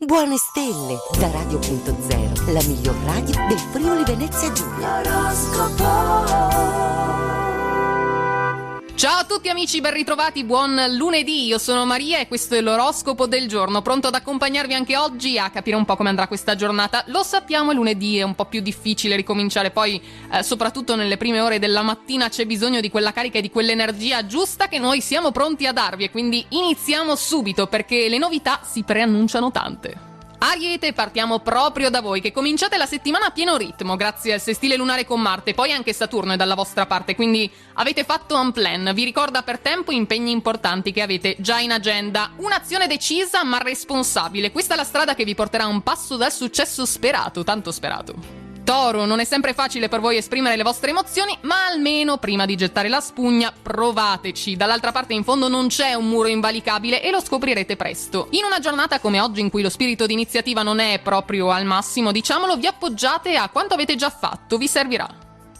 Buone stelle da Radio.0, la miglior radio del Friuli Venezia Giulia. Ciao a tutti amici, ben ritrovati, buon lunedì, io sono Maria e questo è l'oroscopo del giorno, pronto ad accompagnarvi anche oggi a capire un po' come andrà questa giornata. Lo sappiamo, lunedì è un po' più difficile ricominciare, poi soprattutto nelle prime ore della mattina c'è bisogno di quella carica e di quell'energia giusta che noi siamo pronti a darvi, e quindi iniziamo subito perché le novità si preannunciano tante. Ariete, partiamo proprio da voi, che cominciate la settimana a pieno ritmo grazie al sestile lunare con Marte, poi anche Saturno è dalla vostra parte, quindi avete fatto un plan, vi ricorda per tempo impegni importanti che avete già in agenda, un'azione decisa ma responsabile, questa è la strada che vi porterà a un passo dal successo sperato, tanto sperato. Toro, non è sempre facile per voi esprimere le vostre emozioni, ma almeno prima di gettare la spugna provateci. Dall'altra parte in fondo non c'è un muro invalicabile e lo scoprirete presto. In una giornata come oggi in cui lo spirito di iniziativa non è proprio al massimo, diciamolo, vi appoggiate a quanto avete già fatto, vi servirà.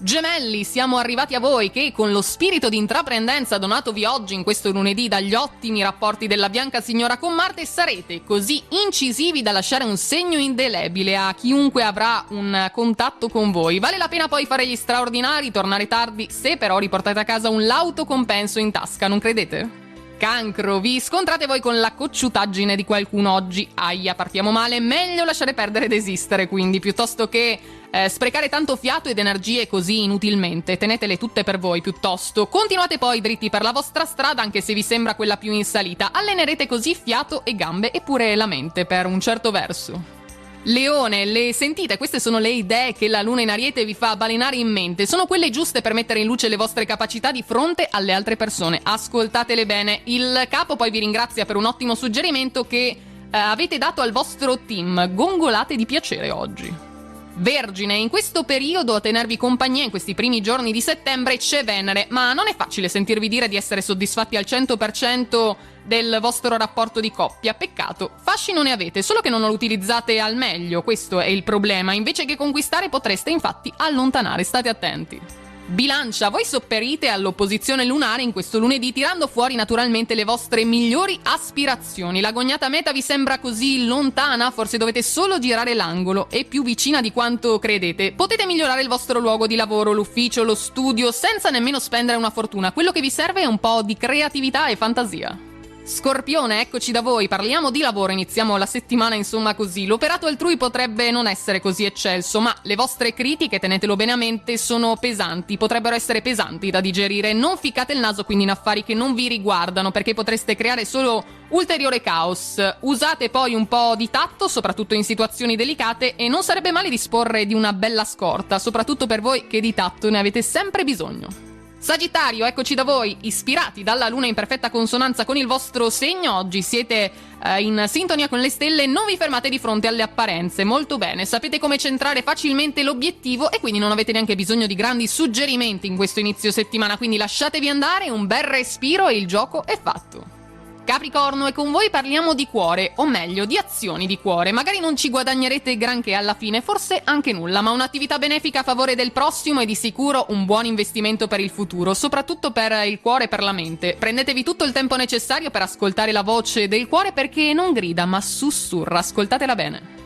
Gemelli, siamo arrivati a voi che con lo spirito di intraprendenza donatovi oggi in questo lunedì dagli ottimi rapporti della Bianca Signora con Marte sarete così incisivi da lasciare un segno indelebile a chiunque avrà un contatto con voi. Vale la pena poi fare gli straordinari, tornare tardi, se però riportate a casa un lauto compenso in tasca, non credete? Cancro, vi scontrate voi con la cocciutaggine di qualcuno oggi. Aia, partiamo male, meglio lasciare perdere ed esistere, quindi piuttosto che sprecare tanto fiato ed energie così inutilmente, tenetele tutte per voi piuttosto. Continuate poi dritti per la vostra strada anche se vi sembra quella più in salita, allenerete così fiato e gambe e pure la mente per un certo verso. Leone, le sentite? Queste sono le idee che la luna in Ariete vi fa balenare in mente. Sono quelle giuste per mettere in luce le vostre capacità di fronte alle altre persone. Ascoltatele bene. Il capo poi vi ringrazia per un ottimo suggerimento che avete dato al vostro team. Gongolate di piacere oggi. Vergine, in questo periodo a tenervi compagnia in questi primi giorni di settembre c'è Venere, ma non è facile sentirvi dire di essere soddisfatti al 100% del vostro rapporto di coppia. Peccato, fascino ne avete, solo che non lo utilizzate al meglio, questo è il problema. Invece che conquistare potreste infatti allontanare, state attenti. Bilancia, voi sopperite all'opposizione lunare in questo lunedì tirando fuori naturalmente le vostre migliori aspirazioni. L'agognata meta vi sembra così lontana? Forse dovete solo girare l'angolo, è più vicina di quanto credete. Potete migliorare il vostro luogo di lavoro, l'ufficio, lo studio, senza nemmeno spendere una fortuna. Quello che vi serve è un po' di creatività e fantasia. Scorpione, eccoci da voi, parliamo di lavoro, iniziamo la settimana insomma così. L'operato altrui potrebbe non essere così eccelso, ma le vostre critiche, tenetelo bene a mente, sono pesanti, potrebbero essere pesanti da digerire. Non ficcate il naso quindi in affari che non vi riguardano, perché potreste creare solo ulteriore caos. Usate poi un po' di tatto, soprattutto in situazioni delicate, e non sarebbe male disporre di una bella scorta, soprattutto per voi che di tatto ne avete sempre bisogno. Sagittario, eccoci da voi, ispirati dalla luna in perfetta consonanza con il vostro segno, oggi siete in sintonia con le stelle, non vi fermate di fronte alle apparenze, molto bene, sapete come centrare facilmente l'obiettivo e quindi non avete neanche bisogno di grandi suggerimenti in questo inizio settimana, quindi lasciatevi andare, un bel respiro e il gioco è fatto. Capricorno, e con voi parliamo di cuore, o meglio di azioni di cuore. Magari non ci guadagnerete granché alla fine, forse anche nulla, ma un'attività benefica a favore del prossimo è di sicuro un buon investimento per il futuro, soprattutto per il cuore e per la mente. Prendetevi tutto il tempo necessario per ascoltare la voce del cuore perché non grida ma sussurra, ascoltatela bene.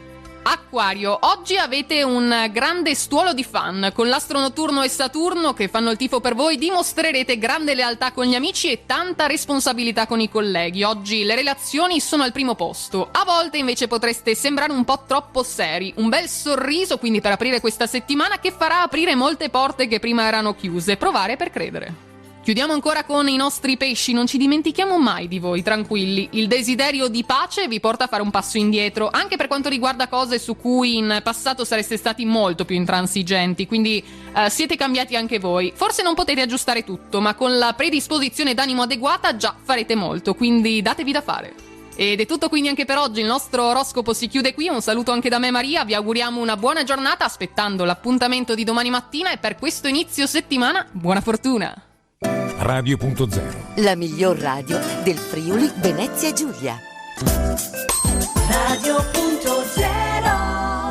Acquario, oggi avete un grande stuolo di fan. Con l'astro notturno e Saturno che fanno il tifo per voi dimostrerete grande lealtà con gli amici e tanta responsabilità con i colleghi. Oggi le relazioni sono al primo posto. A volte invece potreste sembrare un po' troppo seri. Un bel sorriso quindi per aprire questa settimana che farà aprire molte porte che prima erano chiuse. Provare per credere. Chiudiamo ancora con i nostri pesci, non ci dimentichiamo mai di voi, tranquilli. Il desiderio di pace vi porta a fare un passo indietro, anche per quanto riguarda cose su cui in passato sareste stati molto più intransigenti, quindi siete cambiati anche voi. Forse non potete aggiustare tutto, ma con la predisposizione d'animo adeguata già farete molto, quindi datevi da fare. Ed è tutto quindi anche per oggi, il nostro oroscopo si chiude qui, un saluto anche da me Maria, vi auguriamo una buona giornata aspettando l'appuntamento di domani mattina e per questo inizio settimana buona fortuna! Radio.0, la miglior radio del Friuli Venezia Giulia. Radio.0